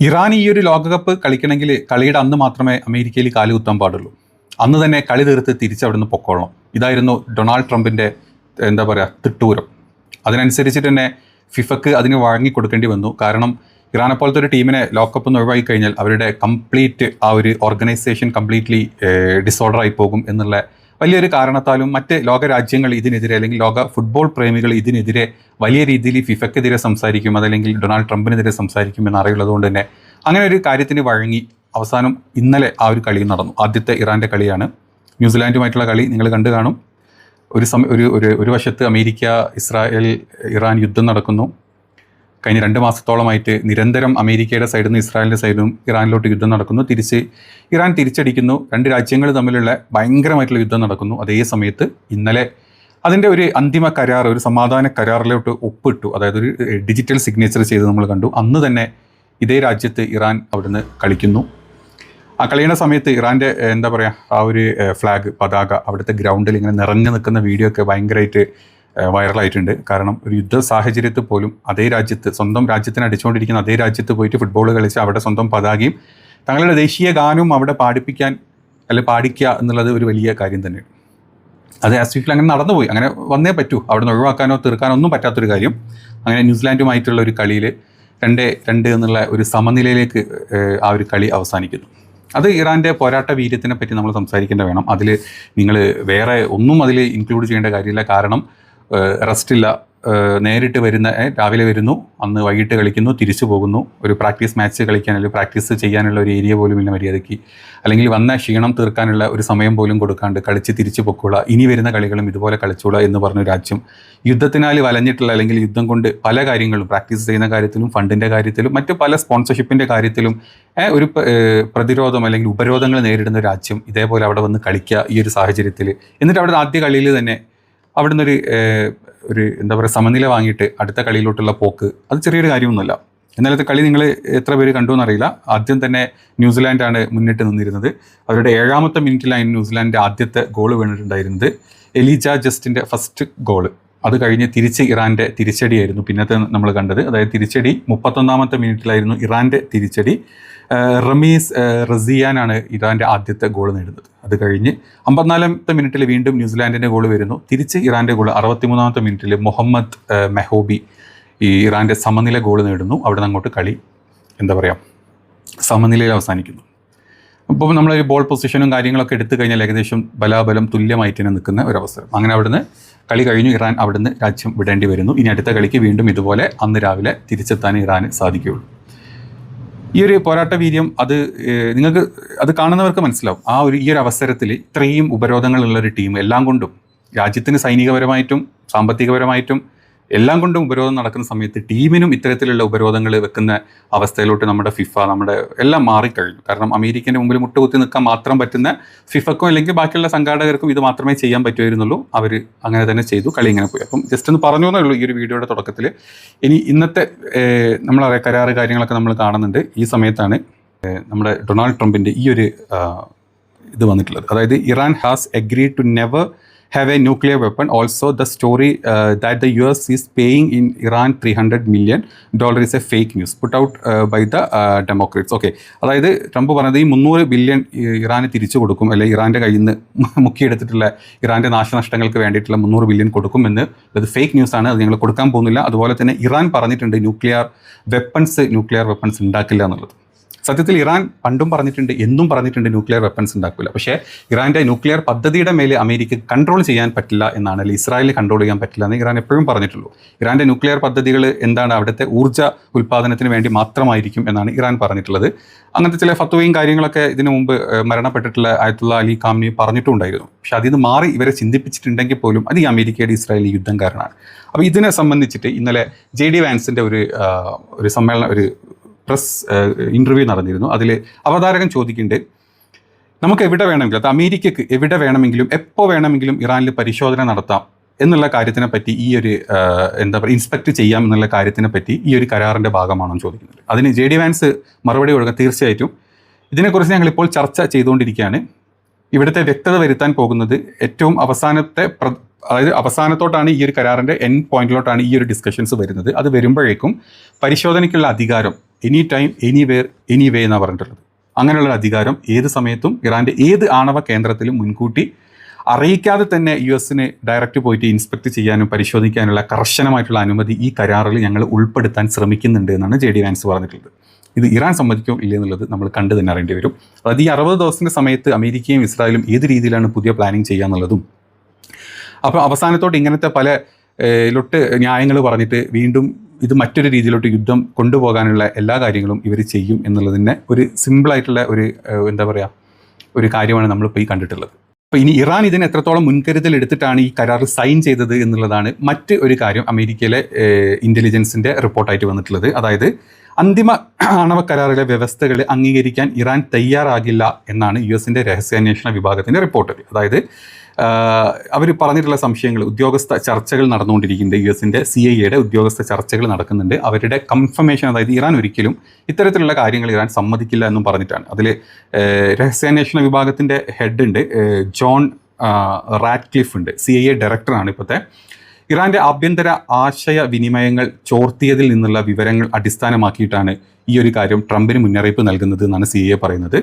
Iran ഈ ഒരു ലോകകപ്പ് കളിക്കണമെങ്കിൽ കളിയുടെ അന്ന് മാത്രമേ അമേരിക്കയിൽ കാലുകുത്താൻ പാടുള്ളൂ. അന്ന് തന്നെ കളി തീർത്ത് തിരിച്ചവിടുന്ന് പൊക്കോളണം. ഇതായിരുന്നു ഡൊണാൾഡ് ട്രംപിൻ്റെ എന്താ പറയുക തിട്ടൂരം. അതിനനുസരിച്ചിട്ട് തന്നെ ഫിഫക്ക് അതിന് വഴങ്ങിക്കൊടുക്കേണ്ടി വന്നു. കാരണം ഇറാനെ പോലത്തെ ഒരു ടീമിനെ ലോകകപ്പ് നിന്ന് ഒഴിവാക്കി കഴിഞ്ഞാൽ അവരുടെ കംപ്ലീറ്റ് ആ ഒരു ഓർഗനൈസേഷൻ കംപ്ലീറ്റ്ലി ഡിസോർഡർ ആയി പോകും എന്നുള്ള വലിയൊരു കാരണത്താലും മറ്റ് ലോകരാജ്യങ്ങൾ ഇതിനെതിരെ അല്ലെങ്കിൽ ലോക ഫുട്ബോൾ പ്രേമികൾ ഇതിനെതിരെ വലിയ രീതിയിൽ ഫിഫക്കെതിരെ സംസാരിക്കും, അതല്ലെങ്കിൽ ഡൊണാൾഡ് ട്രംപിനെതിരെ സംസാരിക്കും എന്നറിയുള്ളത് കൊണ്ട് തന്നെ അങ്ങനെ ഒരു കാര്യത്തിന് വഴങ്ങി അവസാനം ഇന്നലെ ആ ഒരു കളി നടന്നു. ആദ്യത്തെ ഇറാൻ്റെ കളിയാണ്. ന്യൂസിലാൻഡുമായിട്ടുള്ള കളി നിങ്ങൾ കണ്ടു കാണും. ഒരു വശത്ത് അമേരിക്ക, ഇസ്രായേൽ, ഇറാൻ യുദ്ധം നടക്കുന്നു. കഴിഞ്ഞ 2 മാസത്തോളമായിട്ട് നിരന്തരം അമേരിക്കയുടെ സൈഡിൽ നിന്ന് ഇസ്രായേലിൻ്റെ സൈഡിലും ഇറാനിലോട്ട് യുദ്ധം നടക്കുന്നു. ഇറാൻ തിരിച്ചടിക്കുന്നു. 2 രാജ്യങ്ങൾ തമ്മിലുള്ള ഭയങ്കരമായിട്ടുള്ള യുദ്ധം നടക്കുന്നു. അതേ സമയത്ത് ഇന്നലെ അതിൻ്റെ ഒരു അന്തിമ കരാർ, ഒരു സമാധാന കരാറിലോട്ട് ഒപ്പിട്ടു. അതായത് ഒരു ഡിജിറ്റൽ സിഗ്നേച്ചർ ചെയ്ത് നമ്മൾ കണ്ടു. അന്ന് തന്നെ ഇതേ രാജ്യത്ത് ഇറാൻ അവിടുന്ന് കളിക്കുന്നു. ആ കളിയുടെ സമയത്ത് ഇറാൻ്റെ എന്താ പറയുക ആ ഒരു ഫ്ലാഗ്, പതാക അവിടുത്തെ ഗ്രൗണ്ടിൽ ഇങ്ങനെ നിറഞ്ഞു നിൽക്കുന്ന വീഡിയോ ഒക്കെ ഭയങ്കരമായിട്ട് വൈറലായിട്ടുണ്ട്. കാരണം ഒരു യുദ്ധ സാഹചര്യത്തിൽ പോലും അതേ രാജ്യത്ത്, സ്വന്തം രാജ്യത്തിന് അടിച്ചുകൊണ്ടിരിക്കുന്ന അതേ രാജ്യത്ത് പോയിട്ട് ഫുട്ബോൾ കളിച്ച് അവിടെ സ്വന്തം പതാകയും തങ്ങളുടെ ദേശീയ ഗാനവും അവിടെ പാടിക്കുക എന്നുള്ളത് ഒരു വലിയ കാര്യം തന്നെയാണ്. അത് ആസ്ഫിഫിൽ അങ്ങനെ നടന്നുപോയി. അങ്ങനെ വന്നേ പറ്റൂ. അവിടെ നിന്ന് ഒഴിവാക്കാനോ തീർക്കാനോ ഒന്നും പറ്റാത്തൊരു കാര്യം. അങ്ങനെ ന്യൂസിലാൻഡുമായിട്ടുള്ള ഒരു കളിയിൽ 2-2 എന്നുള്ള ഒരു സമനിലയിലേക്ക് ആ ഒരു കളി അവസാനിക്കുന്നു. അത് ഇറാൻ്റെ പോരാട്ട വീര്യത്തിനെ പറ്റി നമ്മൾ സംസാരിക്കേണ്ട വേണം. അതിൽ നിങ്ങൾ വേറെ ഒന്നും അതിൽ ഇൻക്ലൂഡ് ചെയ്യേണ്ട കാര്യമില്ല. കാരണം റെസ്റ്റില്ല. നേരിട്ട് രാവിലെ വരുന്നു, അന്ന് വൈകിട്ട് കളിക്കുന്നു, തിരിച്ചു പോകുന്നു. ഒരു പ്രാക്ടീസ് മാച്ച് കളിക്കാൻ അല്ലെങ്കിൽ പ്രാക്ടീസ് ചെയ്യാനുള്ള ഒരു ഏരിയ പോലും ഇല്ല മര്യാദയ്ക്ക്. അല്ലെങ്കിൽ വന്ന ക്ഷീണം തീർക്കാനുള്ള ഒരു സമയം പോലും കൊടുക്കാണ്ട് കളിച്ച് തിരിച്ചു പൊക്കോളാം, ഇനി വരുന്ന കളികളും ഇതുപോലെ കളിച്ചോളാം എന്ന് പറഞ്ഞ രാജ്യം യുദ്ധത്തിനാൽ വലഞ്ഞിട്ടുള്ള, അല്ലെങ്കിൽ യുദ്ധം കൊണ്ട് പല കാര്യങ്ങളും പ്രാക്ടീസ് ചെയ്യുന്ന കാര്യത്തിലും ഫണ്ടിൻ്റെ കാര്യത്തിലും മറ്റ് പല സ്പോൺസർഷിപ്പിൻ്റെ കാര്യത്തിലും ഒരു പ്രതിരോധം അല്ലെങ്കിൽ ഉപരോധങ്ങൾ നേരിടുന്ന രാജ്യം ഇതേപോലെ അവിടെ വന്ന് കളിക്കുക ഈ ഒരു സാഹചര്യത്തിൽ. എന്നിട്ട് അവിടെ ആദ്യ കളിയിൽ തന്നെ അവിടുന്ന് ഒരു എന്താ പറയുക സമനില വാങ്ങിയിട്ട് അടുത്ത കളിയിലോട്ടുള്ള പോക്ക് അത് ചെറിയൊരു കാര്യമൊന്നുമല്ല. ഇന്നലത്തെ കളി നിങ്ങൾ എത്ര പേര് കണ്ടു എന്നറിയില്ല. ആദ്യം തന്നെ ന്യൂസിലാൻഡാണ് മുന്നിട്ട് നിന്നിരുന്നത്. അവരുടെ 7ാമത്തെ മിനിറ്റിലാണ് ന്യൂസിലാൻഡ് ആദ്യത്തെ ഗോൾ വീണിട്ടുണ്ടായിരുന്നത്. എലീജ ജസ്റ്റിൻ്റെ ഫസ്റ്റ് ഗോള്. അത് കഴിഞ്ഞ് തിരിച്ച് ഇറാൻ്റെ തിരിച്ചടിയായിരുന്നു പിന്നത്തെ നമ്മൾ കണ്ടത്. അതായത് തിരിച്ചടി 31ാമത്തെ മിനിറ്റിലായിരുന്നു ഇറാൻ്റെ തിരിച്ചടി. റമീസ് റസിയാനാണ് ഇറാൻ്റെ ആദ്യത്തെ ഗോൾ നേടുന്നത്. അത് കഴിഞ്ഞ് 54ാമത്തെ മിനിറ്റിൽ വീണ്ടും ന്യൂസിലാൻഡിൻ്റെ ഗോൾ വരുന്നു. തിരിച്ച് ഇറാൻ്റെ ഗോൾ 63ാമത്തെ മിനിറ്റിൽ മുഹമ്മദ് മെഹോബി ഈ ഇറാൻ്റെ സമനില ഗോൾ നേടുന്നു. അവിടെ നിന്ന് അങ്ങോട്ട് കളി എന്താ പറയുക സമനിലയിൽ അവസാനിക്കുന്നു. അപ്പോൾ നമ്മൾ ബോൾ പൊസിഷനും കാര്യങ്ങളൊക്കെ എടുത്തു കഴിഞ്ഞാൽ ഏകദേശം ബലാബലം തുല്യമായിട്ട് തന്നെ നിൽക്കുന്ന ഒരവസരം. അങ്ങനെ അവിടുന്ന് കളി കഴിഞ്ഞു ഇറാൻ അവിടുന്ന് രാജ്യം വിടേണ്ടി വരുന്നു. ഇനി അടുത്ത കളിക്ക് വീണ്ടും ഇതുപോലെ അന്ന് രാവിലെ തിരിച്ചെത്താൻ ഇറാന് സാധിക്കുകയുള്ളൂ. ഈ ഒരു പോരാട്ട വീര്യം നിങ്ങൾക്ക് അത് കാണുന്നവർക്ക് മനസ്സിലാവും. ഈ ഒരു അവസരത്തിൽ ഇത്രയും ഉപരോധങ്ങളുള്ളൊരു ടീം, എല്ലാം കൊണ്ടും രാജ്യത്തിന് സൈനികപരമായിട്ടും സാമ്പത്തികപരമായിട്ടും എല്ലാം കൊണ്ടും ഉപരോധം നടക്കുന്ന സമയത്ത് ടീമിനും ഇത്തരത്തിലുള്ള ഉപരോധങ്ങൾ വെക്കുന്ന അവസ്ഥയിലോട്ട് നമ്മുടെ നമ്മുടെ എല്ലാം മാറിക്കഴിഞ്ഞു. കാരണം അമേരിക്കൻ്റെ മുമ്പിൽ മുട്ടുകുത്തി നിൽക്കാൻ മാത്രം പറ്റുന്ന ഫിഫക്കും അല്ലെങ്കിൽ ബാക്കിയുള്ള സംഘാടകർക്കും ഇത് മാത്രമേ ചെയ്യാൻ പറ്റുമായിരുന്നുള്ളൂ. അവർ അങ്ങനെ തന്നെ ചെയ്തു. കളി ഇങ്ങനെ പോയി. അപ്പം ജസ്റ്റ് ഒന്ന് പറഞ്ഞു എന്നേ ഉള്ളൂ ഈ ഒരു വീഡിയോയുടെ തുടക്കത്തിൽ. ഇനി ഇന്നത്തെ നമ്മളറിയാം കരാറ് കാര്യങ്ങളൊക്കെ നമ്മൾ കാണുന്നുണ്ട്. ഈ സമയത്താണ് നമ്മുടെ ഡൊണാൾഡ് ട്രംപിൻ്റെ ഈ ഒരു ഇത് വന്നിട്ടുള്ളത്. അതായത് Iran has agreed to never have a nuclear weapon. Also the story that the US is paying in Iran $300 million is a fake news put out by the Democrats. Okay, അതായത് Trump പറഞ്ഞത് ഈ $300 billion ഇറാന് തിരിച്ചു കൊടുക്കും, അല്ലെങ്കിൽ ഇറാൻ്റെ കയ്യിൽ നിന്ന് മുക്കിയെടുത്തിട്ടുള്ള ഇറാൻ്റെ നാശനഷ്ടങ്ങൾക്ക് വേണ്ടിയിട്ടുള്ള $300 ബില്യൺ കൊടുക്കുമെന്ന് അത് ഫേക്ക് ന്യൂസാണ്. അത് ഞങ്ങൾ കൊടുക്കാൻ പോകുന്നില്ല. അതുപോലെ തന്നെ ഇറാൻ പറഞ്ഞിട്ടുണ്ട് ന്യൂക്ലിയർ വെപ്പൺസ് ഉണ്ടാക്കില്ല എന്നുള്ളത്. സത്യത്തിൽ ഇറാൻ പണ്ടും പറഞ്ഞിട്ടുണ്ട്, എന്നും പറഞ്ഞിട്ടുണ്ട് ന്യൂക്ലിയർ വെപ്പൺസ് ഉണ്ടാക്കില്ല. പക്ഷേ ഇറാൻ്റെ ന്യൂക്ലിയർ പദ്ധതിയുടെ മേലെ അമേരിക്ക കൺട്രോൾ ചെയ്യാൻ പറ്റില്ല എന്നാണ്, അല്ലെങ്കിൽ ഇസ്രായേലിന് കൺട്രോൾ ചെയ്യാൻ പറ്റില്ല എന്ന് ഇറാൻ എപ്പോഴും പറഞ്ഞിട്ടുള്ളൂ. ഇറാൻ്റെ ന്യൂക്ലിയർ പദ്ധതികൾ എന്താണ്, അവിടുത്തെ ഊർജ്ജ ഉൽപ്പാദനത്തിന് വേണ്ടി മാത്രമായിരിക്കും എന്നാണ് ഇറാൻ പറഞ്ഞിട്ടുള്ളത്. അങ്ങനത്തെ ചില ഫത്വയും കാര്യങ്ങളൊക്കെ ഇതിനു മുമ്പ് മരണപ്പെട്ടിട്ടുള്ള ആയത്തുള്ള അലി ഖാംനി പറഞ്ഞിട്ടുണ്ടായിരുന്നു. പക്ഷെ അതിൽ നിന്ന് മാറി ഇവരെ ചിന്തിപ്പിച്ചിട്ടുണ്ടെങ്കിൽ പോലും അത് ഈ അമേരിക്കയുടെ ഇസ്രായേലി യുദ്ധം കാരണമാണ്. അപ്പോൾ ഇതിനെ സംബന്ധിച്ചിട്ട് ഇന്നലെ JD വാൻസിൻ്റെ ഒരു സമ്മേളനം, ഒരു പ്രസ് ഇൻ്റർവ്യൂ നടന്നിരുന്നു. അതിൽ അവതാരകൻ ചോദിക്കുന്നുണ്ട്, നമുക്ക് എവിടെ വേണമെങ്കിലും, അത് അമേരിക്കക്ക് എവിടെ വേണമെങ്കിലും എപ്പോൾ വേണമെങ്കിലും ഇറാനിൽ പരിശോധന നടത്താം എന്നുള്ള കാര്യത്തിനെ പറ്റി, ഈ ഒരു എന്താ പറയുക ഇൻസ്പെക്ട് ചെയ്യാം എന്നുള്ള കാര്യത്തിനെ പറ്റി ഈ ഒരു കരാറിൻ്റെ ഭാഗമാണെന്ന് ചോദിക്കുന്നത്. അതിന് JD വാൻസ് മറുപടി കൊടുക്കുക, തീർച്ചയായിട്ടും ഇതിനെക്കുറിച്ച് ഞങ്ങളിപ്പോൾ ചർച്ച ചെയ്തുകൊണ്ടിരിക്കുകയാണ്. ഇവിടുത്തെ വ്യക്തത വരുത്താൻ പോകുന്നത് ഏറ്റവും അവസാനത്തോട്ടാണ് ഈ ഒരു കരാറിൻ്റെ എൻഡ് പോയിന്റിലോട്ടാണ് ഈ ഒരു ഡിസ്കഷൻസ് വരുന്നത്. അത് വരുമ്പോഴേക്കും പരിശോധനയ്ക്കുള്ള അധികാരം എനി ടൈം എനിവേർ എനിവേ എന്നാണ് പറഞ്ഞിട്ടുള്ളത്. അങ്ങനെയുള്ള അധികാരം ഏത് സമയത്തും ഇറാൻ്റെ ഏത് ആണവ കേന്ദ്രത്തിലും മുൻകൂട്ടി അറിയിക്കാതെ തന്നെ US ഡയറക്റ്റ് പോയിട്ട് ഇൻസ്പെക്ട് ചെയ്യാനും പരിശോധിക്കാനുള്ള കർശനമായിട്ടുള്ള അനുമതി ഈ കരാറിൽ ഞങ്ങൾ ഉൾപ്പെടുത്താൻ ശ്രമിക്കുന്നുണ്ട് എന്നാണ് JD വാൻസ് പറഞ്ഞിട്ടുള്ളത്. ഇത് ഇറാൻ സമ്മതിക്കോ ഇല്ലേ എന്നുള്ളത് നമ്മൾ കണ്ടു തന്നെ അറിയേണ്ടി വരും. അതായത് ഈ 60 ദിവസത്തിൻ്റെ സമയത്ത് അമേരിക്കയും ഇസ്രായേലും ഏത് രീതിയിലാണ് പുതിയ പ്ലാനിങ് ചെയ്യുക എന്നുള്ളതും, അപ്പോൾ അവസാനത്തോട്ട് ഇങ്ങനത്തെ പല ലൊട്ട് ന്യായങ്ങൾ പറഞ്ഞിട്ട് വീണ്ടും ഇത് മറ്റൊരു രീതിയിലോട്ട് യുദ്ധം കൊണ്ടുപോകാനുള്ള എല്ലാ കാര്യങ്ങളും ഇവർ ചെയ്യും എന്നുള്ളതിൻ്റെ ഒരു സിമ്പിളായിട്ടുള്ള ഒരു എന്താ പറയുക ഒരു കാര്യമാണ് നമ്മളിപ്പോൾ ഈ കണ്ടിട്ടുള്ളത്. അപ്പോൾ ഇനി ഇറാൻ ഇതിന് എത്രത്തോളം മുൻകരുതൽ എടുത്തിട്ടാണ് ഈ കരാർ സൈൻ ചെയ്തത് എന്നുള്ളതാണ് മറ്റ് ഒരു കാര്യം അമേരിക്കയിലെ ഇൻ്റലിജൻസിൻ്റെ റിപ്പോർട്ടായിട്ട് വന്നിട്ടുള്ളത്. അതായത് അന്തിമ ആണവ കരാറിലെ വ്യവസ്ഥകൾ അംഗീകരിക്കാൻ ഇറാൻ തയ്യാറാകില്ല എന്നാണ് US രഹസ്യാന്വേഷണ വിഭാഗത്തിൻ്റെ റിപ്പോർട്ട്. അതായത് അവർ പറഞ്ഞിട്ടുള്ള സംശയങ്ങൾ, ഉദ്യോഗസ്ഥ ചർച്ചകൾ നടന്നുകൊണ്ടിരിക്കുന്നുണ്ട്. US CIA ഉദ്യോഗസ്ഥ ചർച്ചകൾ നടക്കുന്നുണ്ട്. അവരുടെ കൺഫർമേഷൻ, അതായത് ഇറാൻ ഒരിക്കലും ഇത്തരത്തിലുള്ള കാര്യങ്ങൾ ഇറാൻ സമ്മതിക്കില്ല എന്നും പറഞ്ഞിട്ടാണ്. അതിൽ രഹസ്യാന്വേഷണ വിഭാഗത്തിൻ്റെ ഹെഡ് ഉണ്ട്, ജോൺ റാറ്റ്ക്ലിഫ് ഉണ്ട്, CIA ഡയറക്ടറാണ്. ഇപ്പോഴത്തെ ഇറാൻ്റെ ആഭ്യന്തര ആശയവിനിമയങ്ങൾ ചോർത്തിയതിൽ നിന്നുള്ള വിവരങ്ങൾ അടിസ്ഥാനമാക്കിയിട്ടാണ് ഈ ഒരു കാര്യം ട്രംപിന് മുന്നറിയിപ്പ് നൽകുന്നത് എന്നാണ് CIA പറയുന്നത്.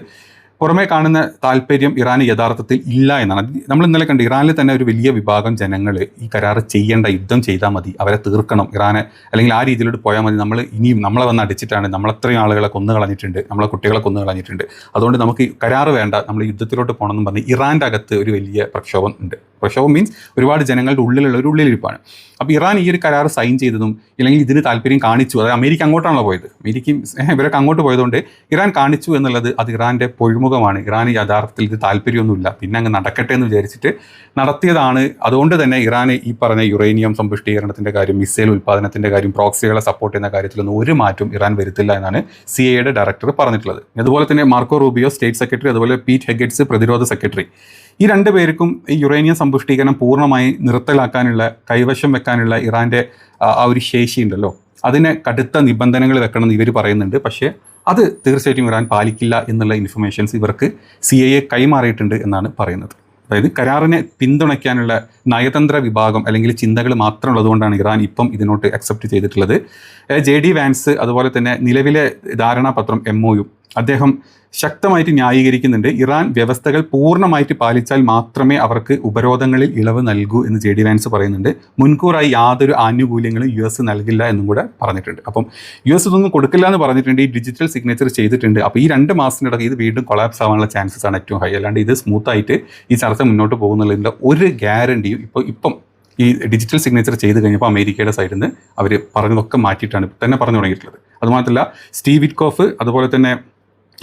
പുറമേ കാണുന്ന താല്പര്യം ഇറാന് യഥാർത്ഥത്തിൽ ഇല്ല എന്നാണ്. നമ്മൾ ഇന്നലെ കണ്ട് ഇറാനിൽ തന്നെ ഒരു വലിയ വിഭാഗം ജനങ്ങൾ ഈ കരാർ ചെയ്യേണ്ട, യുദ്ധം ചെയ്താൽ മതി, അവരെ തീർക്കണം, ഇറാനെ അല്ലെങ്കിൽ ആ രീതിയിലോട്ട് പോയാൽ മതി, നമ്മൾ ഇനിയും നമ്മളെ വന്ന് അടിച്ചിട്ടാണ്, നമ്മളത്രയും ആളുകളെ കൊന്നു കളഞ്ഞിട്ടുണ്ട്, നമ്മളെ കുട്ടികളെ കൊന്നു കളഞ്ഞിട്ടുണ്ട്, അതുകൊണ്ട് നമുക്ക് കരാർ വേണ്ട, നമ്മൾ യുദ്ധത്തിലോട്ട് പോകണമെന്ന് പറഞ്ഞ് ഇറാൻ്റെ അകത്ത് ഒരു വലിയ പ്രക്ഷോഭം ഉണ്ട്. പ്രക്ഷോഭം മീൻസ് ഒരുപാട് ജനങ്ങളുടെ ഉള്ളിലുള്ള ഒരു ഉള്ളിലിരിപ്പാണ്. അപ്പോൾ ഇറാൻ ഈ ഒരു കരാർ സൈൻ ചെയ്തതും ഇല്ലെങ്കിൽ ഇതിന് താല്പര്യം കാണിച്ചു, അതായത് അമേരിക്ക അങ്ങോട്ടാണല്ലോ പോയത്, അമേരിക്കയും ഇവരൊക്കെ അങ്ങോട്ട് പോയതുകൊണ്ട് ഇറാൻ കാണിച്ചു എന്നുള്ളത് അത് ഇറാൻ്റെ പൊഴുമുഖമാണ്. ഇറാൻ യഥാർത്ഥത്തിൽ ഇത് താല്പര്യമൊന്നുമില്ല, പിന്നെ അങ്ങ് നടക്കട്ടെ എന്ന് വിചാരിച്ചിട്ട് നടത്തിയതാണ്. അതുകൊണ്ട് തന്നെ ഇറാന് ഈ പറഞ്ഞ യുറേനിയം സമ്പുഷ്ടീകരണത്തിൻ്റെ കാര്യം, മിസൈൽ ഉൽപ്പാദനത്തിൻ്റെ കാര്യം, പ്രോക്സികളെ സപ്പോർട്ട് ചെയ്യുന്ന കാര്യത്തിലൊന്നും ഒരു മാറ്റവും ഇറാൻ വരുത്തില്ല എന്നാണ് CIA ഡയറക്ടർ പറഞ്ഞിട്ടുള്ളത്. അതുപോലെ തന്നെ മാർക്കോ റൂബിയോ സ്റ്റേറ്റ് സെക്രട്ടറി, അതുപോലെ പീറ്റ് ഹെഗറ്റ്സ് പ്രതിരോധ സെക്രട്ടറി, ഈ രണ്ട് പേർക്കും ഈ യുറേനിയം സമ്പുഷ്ടീകരണം പൂർണ്ണമായി നിർത്തലാക്കാനുള്ള, കൈവശം വെക്കാനുള്ള ഇറാൻ്റെ ആ ഒരു ശേഷി ഉണ്ടല്ലോ, അതിനെ കടുത്ത നിബന്ധനകൾ വെക്കണമെന്ന് ഇവർ പറയുന്നുണ്ട്. പക്ഷേ അത് തീർച്ചയായിട്ടും ഇറാൻ പാലിക്കില്ല എന്നുള്ള ഇൻഫർമേഷൻസ് ഇവർക്ക് CIA കൈമാറിയിട്ടുണ്ട് എന്നാണ് പറയുന്നത്. അതായത് കരാറിനെ പിന്തുണയ്ക്കാനുള്ള നയതന്ത്ര വിഭാഗം അല്ലെങ്കിൽ ചിന്തകൾ മാത്രം ഉള്ളതുകൊണ്ടാണ് ഇറാൻ ഇപ്പം ഇതിനോട്ട് അക്സെപ്റ്റ് ചെയ്തിട്ടുള്ളത്. JD വാൻസ് അതുപോലെ തന്നെ നിലവിലെ ധാരണാപത്രം MOU അദ്ദേഹം ശക്തമായിട്ട് ന്യായീകരിക്കുന്നുണ്ട്. ഇറാൻ വ്യവസ്ഥകൾ പൂർണ്ണമായിട്ട് പാലിച്ചാൽ മാത്രമേ അവർക്ക് ഉപരോധങ്ങളിൽ ഇളവ് നൽകൂ എന്ന് JD വാൻസ് പറയുന്നുണ്ട്. മുൻകൂറായി യാതൊരു ആനുകൂല്യങ്ങളും US നൽകില്ല എന്നും കൂടെ പറഞ്ഞിട്ടുണ്ട്. അപ്പം US ഇതൊന്നും കൊടുക്കില്ല എന്ന് പറഞ്ഞിട്ടുണ്ട്. ഈ ഡിജിറ്റൽ സിഗ്നേച്ചർ ചെയ്തിട്ടുണ്ട്. അപ്പോൾ ഈ 2 മാസത്തിനിടയ്ക്ക് ഇത് വീണ്ടും കൊളാപ്സ് ആവാനുള്ള ചാൻസസ് ആണ് ഏറ്റവും ഹൈ. അല്ലാണ്ട് ഇത് സ്മൂത്തായിട്ട് ഈ ചർച്ച മുന്നോട്ട് പോകുന്നുള്ളതിൻ്റെ ഒരു ഗ്യാരണ്ടിയും ഇപ്പം ഈ ഡിജിറ്റൽ സിഗ്നേച്ചർ ചെയ്ത് കഴിഞ്ഞപ്പോൾ അമേരിക്കയുടെ സൈഡിൽ നിന്ന് അവർ പറഞ്ഞതൊക്കെ മാറ്റിയിട്ടാണ് തന്നെ പറഞ്ഞു തുടങ്ങിയിട്ടുള്ളത്. അതുമാത്രമല്ല സ്റ്റീവ് വിറ്റ്കോഫ് അതുപോലെ തന്നെ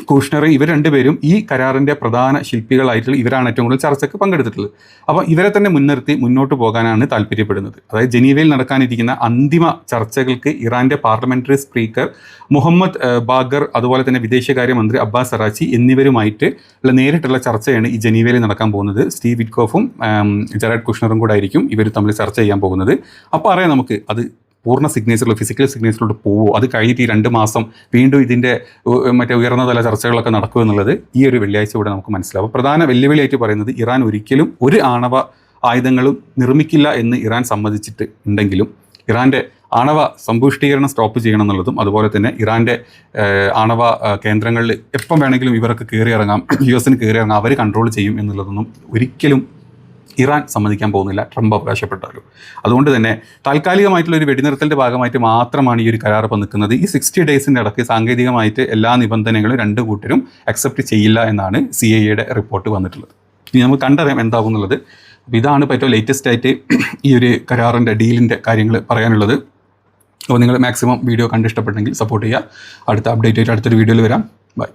കൂഷ്ണർ, ഇവർ രണ്ടുപേരും ഈ കരാറിൻ്റെ പ്രധാന ശില്പികളായിട്ടുള്ള ഇവരാണ് ഏറ്റവും കൂടുതൽ ചർച്ചയ്ക്ക് പങ്കെടുത്തിട്ടുള്ളത്. അപ്പോൾ ഇവരെ തന്നെ മുൻനിർത്തി മുന്നോട്ട് പോകാനാണ് താല്പര്യപ്പെടുന്നത്. അതായത് ജനീവയിൽ നടക്കാനിരിക്കുന്ന അന്തിമ ചർച്ചകൾക്ക് ഇറാൻ്റെ പാർലമെൻ്ററി സ്പീക്കർ മുഹമ്മദ് ബാഗർ അതുപോലെ തന്നെ വിദേശകാര്യമന്ത്രി അബ്ബാസ് അറാച്ചി എന്നിവരുമായിട്ട് ഉള്ള നേരിട്ടുള്ള ചർച്ചയാണ് ഈ ജനീവയിൽ നടക്കാൻ പോകുന്നത്. സ്റ്റീവ് വിറ്റ്കോഫും ജെറാഡ് കുഷ്ണറും കൂടെ ആയിരിക്കും ഇവർ തമ്മിൽ ചർച്ച ചെയ്യാൻ പോകുന്നത്. അപ്പോൾ അറിയാം നമുക്ക് അത് പൂർണ്ണ സിഗ്നേച്ചറിലോ ഫിസിക്കൽ സിഗ്നേച്ചറിലോട്ട് പോവോ, അത് കഴിഞ്ഞിട്ട് ഈ 2 മാസം വീണ്ടും ഇതിൻ്റെ മറ്റേ ഉയർന്ന തല ചർച്ചകളൊക്കെ നടക്കും എന്നുള്ളത് ഈ ഒരു വെള്ളിയാഴ്ച കൂടെ നമുക്ക് മനസ്സിലാവും. പ്രധാന വെല്ലുവിളിയായിട്ട് പറയുന്നത് ഇറാൻ ഒരിക്കലും ഒരു ആണവ ആയുധങ്ങളും നിർമ്മിക്കില്ല എന്ന് ഇറാൻ സമ്മതിച്ചിട്ട് ഉണ്ടെങ്കിലും ഇറാൻ്റെ ആണവ സമ്പുഷ്ടീകരണം സ്റ്റോപ്പ് ചെയ്യണം എന്നുള്ളതും അതുപോലെ തന്നെ ഇറാൻ്റെ ആണവ കേന്ദ്രങ്ങളിൽ എപ്പം വേണമെങ്കിലും ഇവർക്ക് കയറി ഇറങ്ങാം, US കയറി ഇറങ്ങാം, അവർ കൺട്രോൾ ചെയ്യും എന്നുള്ളതൊന്നും ഒരിക്കലും ഇറാൻ സമ്മതിക്കാൻ പോകുന്നില്ല, ട്രംപ് അവകാശപ്പെട്ടാലും. അതുകൊണ്ട് തന്നെ താൽക്കാലികമായിട്ടുള്ള ഒരു വെടിനിർത്തലിൻ്റെ ഭാഗമായിട്ട് മാത്രമാണ് ഈ ഒരു കരാർ ഇപ്പോൾ നിൽക്കുന്നത്. ഈ 60 ഡേയ്സിൻ്റെ ഇടയ്ക്ക് സാങ്കേതികമായിട്ട് എല്ലാ നിബന്ധനകളും 2 കൂട്ടരും അക്സെപ്റ്റ് ചെയ്യില്ല എന്നാണ് CIA റിപ്പോർട്ട് വന്നിട്ടുള്ളത്. ഇനി നമുക്ക് കണ്ടറിയാം എന്താകും എന്നുള്ളത്. അപ്പോൾ ഇതാണ് ഇപ്പോൾ ഏറ്റവും ലേറ്റസ്റ്റ് ആയിട്ട് ഈ ഒരു കരാറിൻ്റെ ഡീലിൻ്റെ കാര്യങ്ങൾ പറയാനുള്ളത്. അപ്പോൾ നിങ്ങൾ മാക്സിമം വീഡിയോ കണ്ടിഷ്ടപ്പെട്ടെങ്കിൽ സപ്പോർട്ട് ചെയ്യുക. അടുത്ത അപ്ഡേറ്റ് ആയിട്ട് അടുത്തൊരു വീഡിയോയിൽ വരാം. ബൈ.